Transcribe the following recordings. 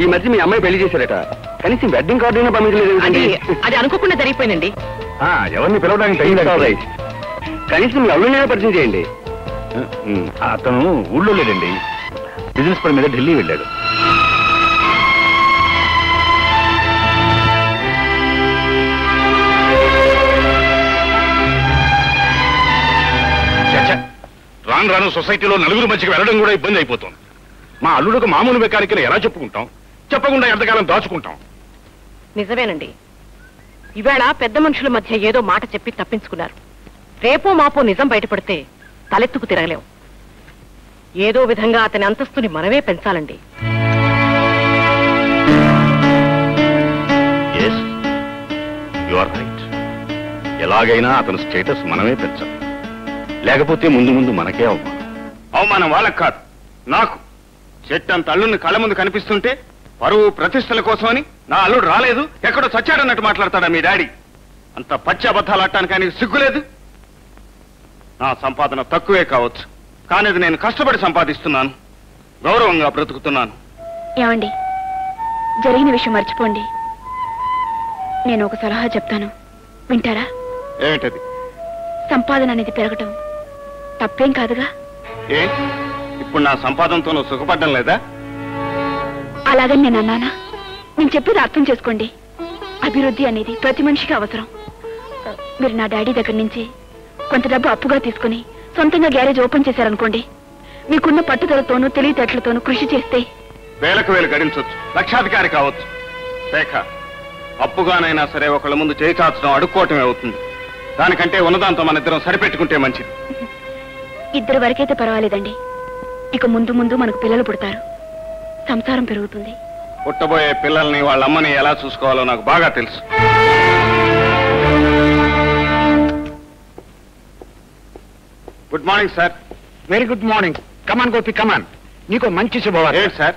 ఈ మధ్య మీ అమ్మాయి పెళ్లి చేశారట, కనీసం వెడ్డింగ్ కార్డు అయినా పంపించలేదు. అది అనుకోకుండా జరిగిపోయిందండి. ఎవరిని పిలవడానికి కనీసం మీ అల్లుడినైనా పరిచయం చేయండి. అతను ఊళ్ళో లేదండి, బిజినెస్ పని మీద ఢిల్లీ వెళ్ళాడు. రాను రాను సొసైటీలో నలుగురు మధ్యకి వెళ్ళడం కూడా ఇబ్బంది అయిపోతుంది. మా అల్లుడికి మామూలు మెకానికల్ ఎలా చెప్పుకుంటాం? చెప్పకుండా ఎంతకాలం దాచుకుంటాం? నిజమేనండి, ఇవాళ పెద్ద మనుషుల మధ్య ఏదో మాట చెప్పి తప్పించుకున్నారు. రేపో మాపో నిజం బయటపడితే తలెత్తుకు తిరగలేం. ఏదో విధంగా అతని అంతస్తుని మనమే పెంచాలండి. ఎలాగైనా అతని స్టేటస్ మనమే పెంచాలి, లేకపోతే ముందు ముందు మనకే అవమానం. అవమానం వాళ్ళకు కాదు, నాకు. చెట్టంత అల్లుడిని కళ్ళ ముందు కనిపిస్తుంటే పరువు ప్రతిష్టల కోసమని నా అల్లుడు రాలేదు, ఎక్కడో చచ్చాడన్నట్టు మాట్లాడతాడా మీ డాడీ? అంత పచ్చి అబద్ధాలు ఆడటానికి ఆయనకు సిగ్గులేదు. నా సంపాదన తక్కువే కావచ్చు, కానీ అది నేను కష్టపడి సంపాదిస్తున్నాను, గౌరవంగా బ్రతుకుతున్నాను. ఏమండి, జరిగిన విషయం మర్చిపోండి. నేను ఒక సలహా చెప్తాను, వింటారా? ఏమిటది? సంపాదన అనేది పెరగటం తప్పేం కాదుగా. ఏ, ఇప్పుడు నా సంపాదనతో నువ్వు సుఖపడ్డం లేదా? అలాగని నేను అన్నానా? నేను చెప్పేది అర్థం చేసుకోండి. అభివృద్ధి అనేది ప్రతి మనిషికి అవసరం. మీరు నా డాడీ దగ్గర నుంచి కొంత డబ్బు అప్పుగా తీసుకుని సొంతంగా గ్యారేజ్ ఓపెన్ చేశారనుకోండి, మీకున్న పట్టుదలతోనూ తెలివితేటలతోనూ కృషి చేస్తే వేలకు వేలు గడించవచ్చు, లక్షాధికారి కావచ్చు. రేఖ, అప్పుగానైనా సరే ఒకళ్ళ ముందు చేయి చాచడం అడుక్కోవటమే అవుతుంది. దానికంటే ఉన్నదాంతో మన ఇద్దరం సరిపెట్టుకుంటే మంచిది. ఇద్దరు వరకైతే పర్వాలేదండి, ఇక ముందు ముందు మనకు పిల్లలు పుడతారు, సంసారం పెరుగుతుంది. పుట్టబోయే పిల్లల్ని వాళ్ళ అమ్మని ఎలా చూసుకోవాలో నాకు బాగా తెలుసు. Good morning sir. Very good morning. Come on Gopi, come on. నీకు మంచి శుభవార్త. ఏంటి సార్?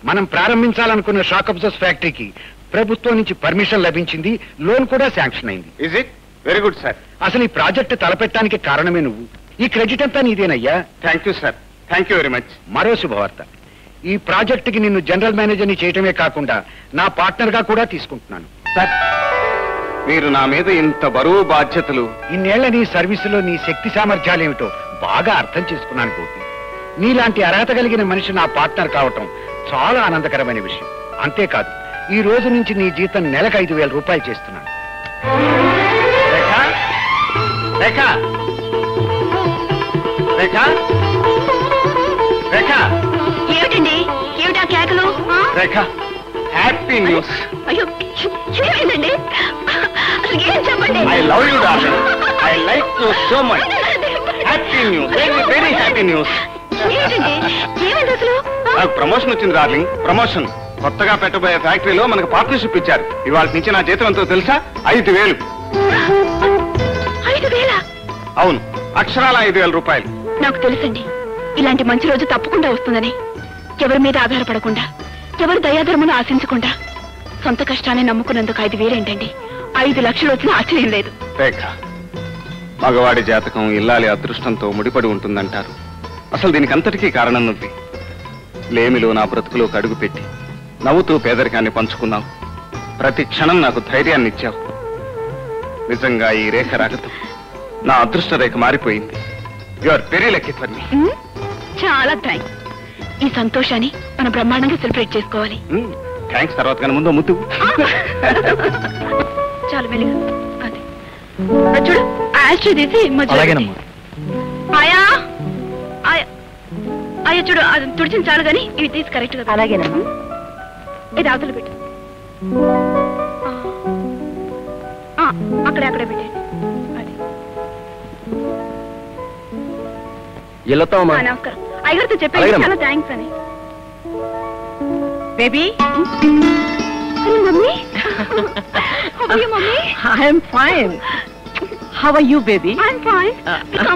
మనం ప్రారంభించాలనుకున్న షాక్ అబ్జర్వ్ ఫ్యాక్టరీకి ప్రభుత్వం నుంచి పర్మిషన్ లభించింది, లోన్ కూడా శాంక్షన్ అయింది. Is it? Very good sir. అసలు ఈ ప్రాజెక్ట్ తలపెట్టడానికి కారణమే నువ్వు. ఈ క్రెడిట్ అంతా నీదేనయ్యా. Thank you sir, thank you very much. మరో శుభవార్త, ఈ ప్రాజెక్టుకి నిన్ను జనరల్ మేనేజర్ని చేయటమే కాకుండా నా పార్ట్నర్ గా కూడా తీసుకుంటున్నాను. సార్, మీరు నా మీద ఇంత బరువు బాధ్యతలు. ఇన్నేళ్ల నీ సర్వీసులో నీ శక్తి సామర్థ్యాలేమిటో బాగా అర్థం చేసుకున్నాను గోపి. నీలాంటి అర్హత కలిగిన మనిషి నా పార్ట్నర్ కావటం చాలా ఆనందకరమైన విషయం. అంతేకాదు, ఈ రోజు నుంచి నీ జీతం నెలకు 5,000 రూపాయలు చేస్తున్నాను. రేఖ, రేఖ, రేఖ. ఏమిటండి, ఏమిటా కేకలు? రేఖ, హ్యాపీ న్యూస్. అయ్యో, ఏమిటండి? ఏం చెప్పండి. I love you darling. I like you so much. Happy news, very very happy news. ఏమైంది అసలు? నాకు ప్రమోషన్ వచ్చింది డార్లింగ్, ప్రమోషన్. కొత్తగా పెట్టబోయే ఫ్యాక్టరీలో మనకు పార్ట్నర్షిప్ ఇచ్చారు. ఇవాళ నుంచి నా జీతం ఎంతో తెలుసా? 5,000. 5,000? అవును, అక్షరాల 5,000 రూపాయలు. నాకు తెలుసండి, ఇలాంటి మంచి రోజు తప్పకుండా వస్తుందని. ఎవరి మీద ఆధారపడకుండా, ఎవరి దయాధర్మను ఆశించకుండా, సొంత కష్టాన్ని నమ్ముకున్నందుకు 5,000 ఏంటండి? 5 లక్షలు వచ్చినా ఆశ్చర్యం లేదు. రేఖ, మగవాడి జాతకం ఇల్లాలి అదృష్టంతో ముడిపడి ఉంటుందంటారు. అసలు దీనికి అంతటికీ కారణం నువ్వు. లేమిలో నా బ్రతుకులోకి అడుగు పెట్టి నవ్వుతూ పేదరికాన్ని పంచుకున్నావు. ప్రతి క్షణం నాకు ధైర్యాన్ని ఇచ్చావు. నిజంగా ఈ రేఖ రాకతో నా అదృష్ట రేఖ మారిపోయింది. You are very lucky for me. చాలా థ్యాంక్స్. ఈ సంతోషాన్ని మనం బ్రహ్మాండంగా సెలబ్రేట్ చేసుకోవాలి. థ్యాంక్స్ తర్వాత కానీ ముందు ముద్దు. చాలా వెలుగు. అదే చూడు, ఆస్ట్రీ తీసి ఆయా అయ్యా చూడు, అది తుడిచిన చాలు కానీ ఇవి తీసి కరెక్ట్ గా. అలాగేనమ్మా. ఇది అవతల పెట్టు. అక్కడే అక్కడే పెట్టండి. నమస్కారం. అయ్యగారితో చెప్పాను చాలా థ్యాంక్స్ అని. Baby, mummy. Mummy, I'm fine. How are you baby? I'm fine.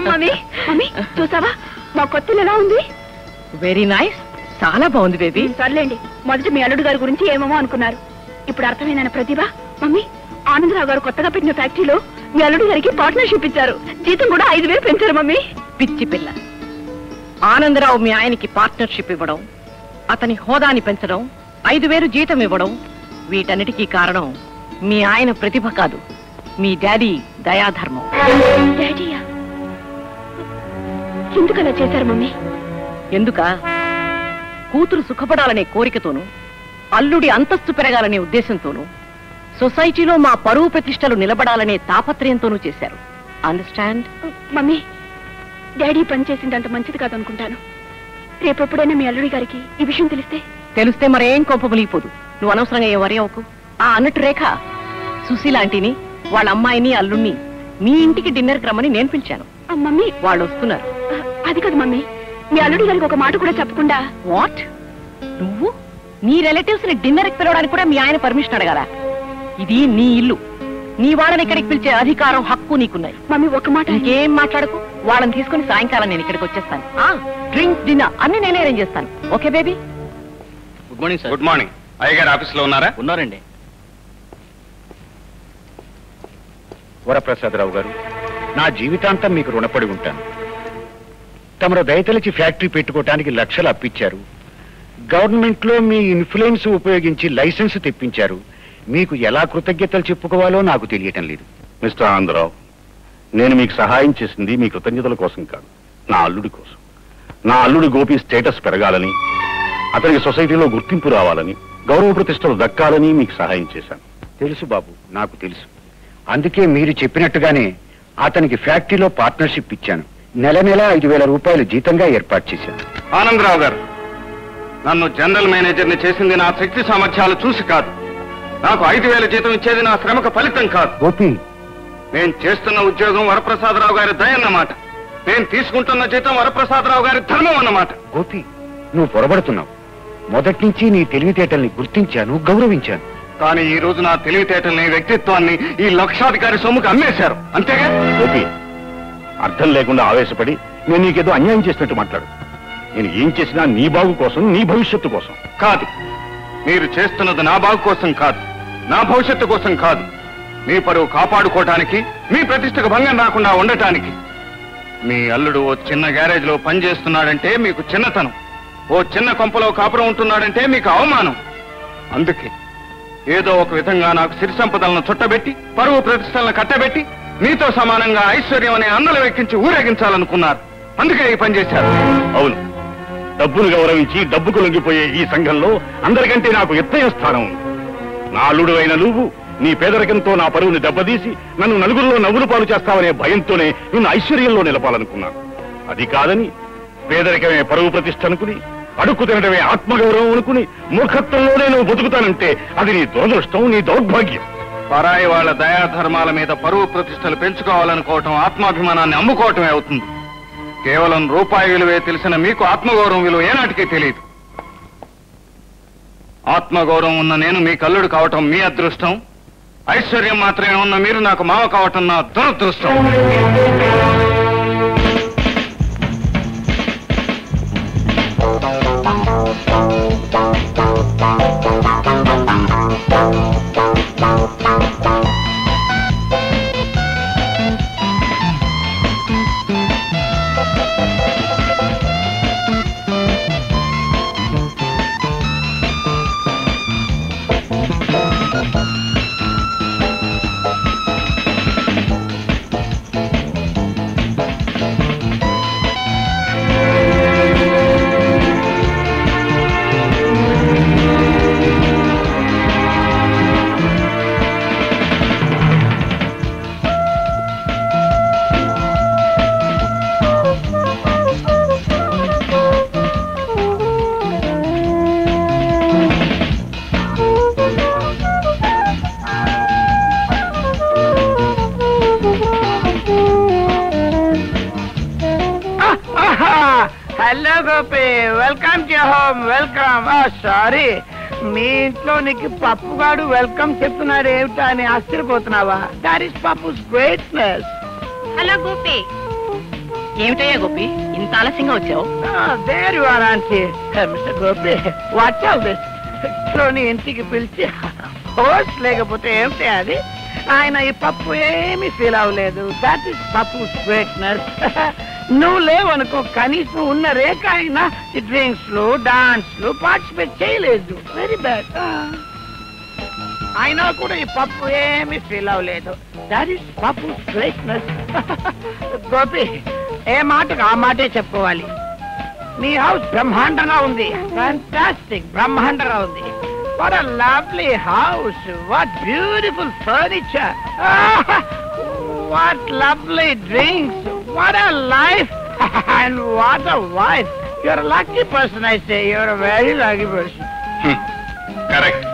Mummy, mummy చూసావా మా కొత్తలు ఎలా ఉంది? వెరీ నైస్, చాలా బాగుంది బేబీ. సర్లేండి, మొదటి మీ అల్లుడు గారి గురించి ఏమేమో అనుకున్నారు, ఇప్పుడు అర్థమైనా ప్రతిభ. మమ్మీ, ఆనందరావు గారు కొత్తగా పెట్టిన ఫ్యాక్టరీలో మీ అల్లుడు గారికి పార్ట్నర్షిప్ ఇచ్చారు, జీతం కూడా 5,000 పెంచారు. మమ్మీ, పిచ్చి పిల్ల. ఆనందరావు మీ ఆయనకి పార్ట్నర్షిప్ ఇవ్వడం, అతని హోదాని పెంచడం 5,000 జీతం ఇవ్వడం, వీటన్నిటికీ కారణం మీ ఆయన ప్రతిభ కాదు, మీ డాడీ దయాధర్మం. డాడీయా? ఎందుకు అలా చేశారు మమ్మీ? ఎందుక? కూతురు సుఖపడాలనే కోరికతోనూ, అల్లుడి అంతస్తు పెరగాలనే ఉద్దేశంతోనూ, సొసైటీలో మా పరువు ప్రతిష్టలు నిలబడాలనే తాపత్రయంతోనూ చేశారు. అండర్స్టాండ్? మమ్మీ, డాడీ పని చేసిందంత మంచిది కాదనుకుంటాను. రేపెప్పుడైనా మీ అల్లుడి గారికి ఈ విషయం తెలిస్తే మరేం కోప మునిగిపోదు. నువ్వు అనవసరంగా ఏ వరి అవ్వకు. అన్నట్టు రేఖ, సుశీలాంటిని, వాళ్ళ అమ్మాయిని, అల్లుణ్ణి మీ ఇంటికి డిన్నర్కి రమ్మని నేను పిలిచాను. మమ్మీ, వాళ్ళు వస్తున్నారు. అది కాదు మమ్మీ, మీ అల్లుడి గారికి ఒక మాట కూడా చెప్పకుండా. వాట్? నువ్వు నీ రిలేటివ్స్ ని డిన్నర్ కి పిలవడానికి కూడా మీ ఆయన పర్మిషన్ అడగాల? ఇది నీ ఇల్లు, నీ వాళ్ళని ఇక్కడికి పిలిచే అధికారం, హక్కు నీకున్నాయి. మమ్మీ, ఒక మాట. ఇంకేం మాట్లాడకు. వాళ్ళని తీసుకుని సాయంకాలం నేను ఇక్కడికి వచ్చేస్తాను. డ్రింక్స్, డిన్నర్ అన్ని నేనే అరేంజ్ చేస్తాను. Okay baby? Good morning sir. Good morning. అయ్యగారు ఆఫీస్లో ఉన్నారా? ఉన్నారండి. వరప్రసాదరావు గారు, నా జీవితాంతం మీకు రుణపడి ఉంటాను. తమరు దయతలిచి ఫ్యాక్టరీ పెట్టుకోవటానికి లక్షలు అప్పించారు. గవర్నమెంట్ లో మీ ఇన్ఫ్లుయెన్స్ ఉపయోగించి లైసెన్స్ తెప్పించారు. మీకు ఎలా కృతజ్ఞతలు చెప్పుకోవాలో నాకు తెలియటం లేదు. మిస్టర్ ఆనందరావు, నేను మీకు సహాయం చేసింది మీ కృతజ్ఞతల కోసం కాదు, నా అల్లుడి కోసం. నా అల్లుడి గోపి స్టేటస్ పెరగాలని, అతనికి సొసైటీలో గుర్తింపు రావాలని, గౌరవ ప్రతిష్టలు దక్కాలని మీకు సహాయం చేశాను. తెలుసు బాబు, నాకు తెలుసు. అందుకే మీరు చెప్పినట్టుగానే అతనికి ఫ్యాక్టరీలో పార్ట్నర్షిప్ ఇచ్చాను. నెల 5,000 రూపాయలు జీతంగా ఏర్పాటు చేశాను. ఆనందరావు గారు, నన్ను జనరల్ మేనేజర్ని చేసింది నా శక్తి సామర్థ్యాలు చూసి కాదు. నాకు 5,000 జీతం ఇచ్చేది నా శ్రమకు ఫలితం కాదు. గోపి, నేను చేస్తున్న ఉద్యోగం వరప్రసాదరావు గారి దయ అన్నమాట. నేను తీసుకుంటున్న జీతం వరప్రసాదరావు గారి ధర్మం అన్నమాట. గోపి, నువ్వు పొరబడుతున్నావు. మొదటి నుంచి నీ తెలివితేటల్ని గుర్తించాను, గౌరవించాను. కానీ ఈ రోజు నా తెలివితేటల్ని, వ్యక్తిత్వాన్ని ఈ లక్షాధికారి సొమ్ముకు అమ్మేశారు, అంతేగా? గోపి, అర్థం లేకుండా ఆవేశపడి నేను నీకేదో అన్యాయం చేసినట్టు మాట్లాడు. నేను ఏం చేసినా నీ బాగు కోసం, నీ భవిష్యత్తు కోసం కాదు. మీరు చేస్తున్నది నా బాగు కోసం కాదు, నా భవిష్యత్తు కోసం కాదు. మీ పరువు కాపాడుకోవటానికి, మీ ప్రతిష్టకు భంగం రాకుండా ఉండటానికి. మీ అల్లుడు ఓ చిన్న గ్యారేజ్ లో పనిచేస్తున్నాడంటే మీకు చిన్నతనం, ఓ చిన్న కొంపలో కాపురం ఉంటున్నాడంటే మీకు అవమానం. అందుకే ఏదో ఒక విధంగా నాకు సిరి సంపదలను చుట్టబెట్టి, పరువు ప్రతిష్టలను కట్టబెట్టి, మీతో సమానంగా ఐశ్వర్యం అనే అన్నలు వెక్కించి ఊరేగించాలనుకున్నారు. అందుకే ఈ పని చేశారు. అవును, డబ్బును గౌరవించి డబ్బుకు లొంగిపోయే ఈ సంఘంలో అందరికంటే నాకు ఎత్తైన స్థానం ఉంది. నా అల్లుడు అయిన నువ్వు నీ పేదరికంతో నా పరువుని దెబ్బతీసి నన్ను నలుగురిలో నవ్వులు పాలు చేస్తావనే భయంతోనే నిన్ను ఐశ్వర్యంలో నిలపాలనుకున్నాను. అది కాదని పేదరికమే పరువు ప్రతిష్ఠ అనుకుని, అడుక్కు తినడమే ఆత్మగౌరవం అనుకుని మూర్ఖత్వంలోనే నువ్వు బతుకుతానంటే అది నీ దురదృష్టం, నీ దౌర్భాగ్యం. పరాయి వాళ్ల దయాధర్మాల మీద పరువు ప్రతిష్టలు పెంచుకోవాలనుకోవటం ఆత్మాభిమానాన్ని అమ్ముకోవటమే అవుతుంది. కేవలం రూపాయి విలువే తెలిసిన మీకు ఆత్మగౌరవం విలువ ఏనాటికి తెలియదు. ఆత్మగౌరవం ఉన్న నేను మీ కల్లుడు కావటం మీ అదృష్టం. ఐశ్వర్యం మాత్రమే ఉన్న మీరు నాకు మావ కావటం నా దురదృష్టం. Hello Gopi, welcome to home. Welcome. Sorry, మీ ఇంట్లో నీకు పప్పుగాడు వెల్కమ్ చెప్తున్నాడు ఏమిటా అని ఆశ్చర్యపోతున్నావా? That is Pappu's greatness. Hello Gopi. ఏమిటయ్యా గోపి, ఇంత ఆలస్యంగా వచ్చావు? There you are aunty. Mister Gopi, what all this? నీ ఇంటికి పిలిచి హోస్ట్ లేకపోతే ఏమిటి అది? ఆయన ఈ పప్పు ఏమీ ఫీల్ అవ్వలేదు. That is Pappu's greatness. నువ్వు లేవనుకో కనీసం ఉన్న రేఖ అయినా ఈ డ్రింక్స్ లో డాన్స్ లో పార్టిసిపేట్ చేయలేదు. Very bad. అయినా కూడా ఈ పప్పు ఏమీ ఫీల్ అవ్వలేదు. దట్ ఈస్ పప్పు గ్రేట్నెస్. గోపి, ఏ మాటకు ఆ మాటే చెప్పుకోవాలి. నీ హౌస్ బ్రహ్మాండంగా ఉంది. ఫ్యాంటాస్టిక్, బ్రహ్మాండంగా ఉంది. What a lovely house. What beautiful furniture. What lovely drinks. What a life. And what a wife. You're a lucky person, I say. You're a very lucky person. Correct.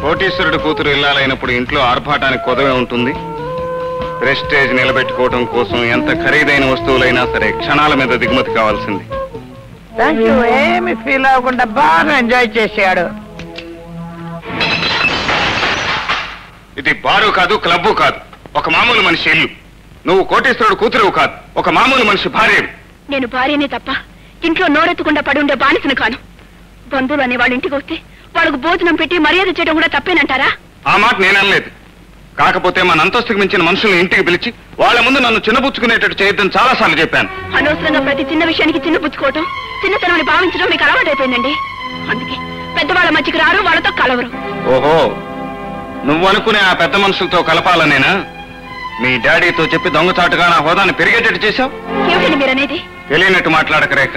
కోటీశ్వరుడు కూతురు ఇల్లాలైనప్పుడు ఇంట్లో ఆర్భాటానికి కొదవే ఉంటుంది. Prestige నిలబెట్టుకోవడం కోసం ఎంత ఖరీదైన వస్తువులైనా సరే క్షణాల మీద దిగుమతి కావాల్సింది. Thank you. ఏమి ఫీల్ అవ్వకుండా బాగా ఎంజాయ్ చేశాడు. ఇది బారు కాదు, క్లబ్బు కాదు, ఒక మామూలు మనిషి ఇల్లు. నువ్వు కోటీశ్వరుడు కూతురువు కాదు, ఒక మామూలు మనిషి భార్య. నేను భార్యనే తప్ప ఇంట్లో నోరెత్తకుండా పడి ఉండే బానిసను కాను. బంధువులు అనే వాళ్ళ ఇంటికి వస్తే వాళ్ళకు భోజనం పెట్టి మర్యాద చేయడం కూడా తప్పేనంటారా? ఆ మాట నేననలేదు. కాకపోతే మన అంతస్తుకు మించిన మనుషుల్ని ఇంటికి పిలిచి వాళ్ళ ముందు నన్ను చిన్నబుచ్చుకునేటట్టు చేయొద్దని చాలా సార్లు చెప్పాను. అనవసరంగా ప్రతి చిన్న విషయానికి చిన్నపుచ్చుకోవటం, చిన్నతనాన్ని భావించడం మీకు అలవాటైపోయిందండి. అందుకే పెద్దవాళ్ళ మధ్యకి రారు, వాళ్ళతో కలవరు. ఓహో, నువ్వు అనుకునే ఆ పెద్ద మనుషులతో కలపాలనేనా? మీ డాడీతో చెప్పి దొంగచాటుగా నా హోదాను పెరిగేటట్టు చేశావు. ఏమిటండి మీరనేది? తెలియనట్టు మాట్లాడక రేఖ.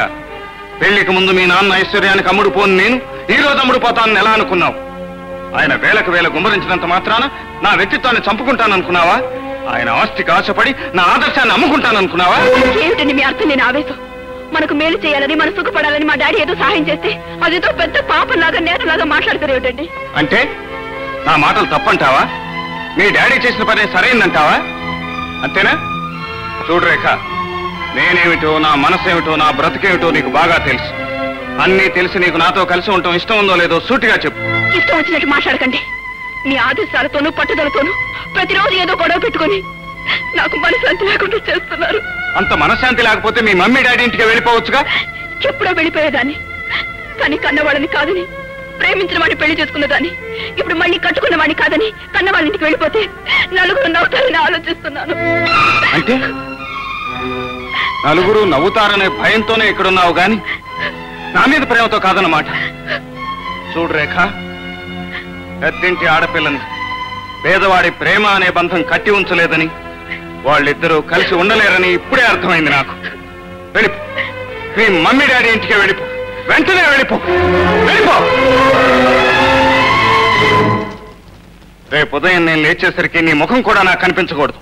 పెళ్లికి ముందు మీ నాన్న ఐశ్వర్యానికి అమ్ముడు పోను నేను ఈ రోజు అమ్ముడు పోతానని ఎలా అనుకున్నావు? ఆయన వేలకు వేల గుమ్మరించినంత మాత్రాన నా వ్యక్తిత్వాన్ని చంపుకుంటాననుకున్నావా? ఆయన ఆస్తికి ఆశపడి నా ఆదర్శాన్ని అమ్ముకుంటాననుకున్నావా? ఏమిటండి మీ అర్థం? నేను ఆవేశం. మనకు మేలు చేయాలని, మన సుఖపడాలని మా డాడీ ఏదో సహాయం చేస్తే అదేదో పెద్ద పాపంలాగా నేతలాగా మాట్లాడతారు ఏమిటండి? అంటే నా మాటలు తప్పంటావా? మీ డాడీ చేసిన పని సరైందంటావా? అంతేనా? చూడు రేఖ, నేనేమిటో, నా మనసేమిటో, నా బ్రతికేమిటో నీకు బాగా తెలుసు. అన్నీ తెలిసి నీకు నాతో కలిసి ఉండటం ఇష్టం ఉందో లేదో సూటిగా చెప్పు. ఇష్టం వచ్చినట్టు మాట్లాడకండి. మీ ఆదేశాలతోనూ పట్టుదలతోనూ ప్రతిరోజు ఏదో గొడవ పెట్టుకుని నాకు మనశ్శాంతి లేకుండా చేస్తున్నారు. అంత మనశ్శాంతి లేకపోతే మీ మమ్మీ డాడీ ఇంటికి వెళ్ళిపోవచ్చుగా. ఎప్పుడో వెళ్ళిపోయేదాన్ని, కానీ కన్నవాళ్ళని కాదని, ప్రేమించిన వాడిని పెళ్లి చేసుకున్నదాన్ని ఇప్పుడు మళ్ళీ కట్టుకున్న వాడిని కాదని కన్నవాళ్ళ ఇంటికి వెళ్ళిపోతే నలుగురు నవ్వుతారని ఆలోచిస్తున్నాను. అంటే నలుగురు నవ్వుతారనే భయంతోనే ఇక్కడున్నావు గాని నా మీద ప్రేమతో కాదన్నమాట. చూడు రేఖ, పెద్దింటి ఆడపిల్లని పేదవాడి ప్రేమ అనే బంధం కట్టి ఉంచలేదని, వాళ్ళిద్దరూ కలిసి ఉండలేరని ఇప్పుడే అర్థమైంది నాకు. వెళ్ళిపో, మీ మమ్మీ డాడీ ఇంటికి వెళ్ళిపో, వెంటనే వెళ్ళిపో, వెళ్ళిపో. రేపు ఉదయం నేను లేచేసరికి నీ ముఖం కూడా నాకు కనిపించకూడదు.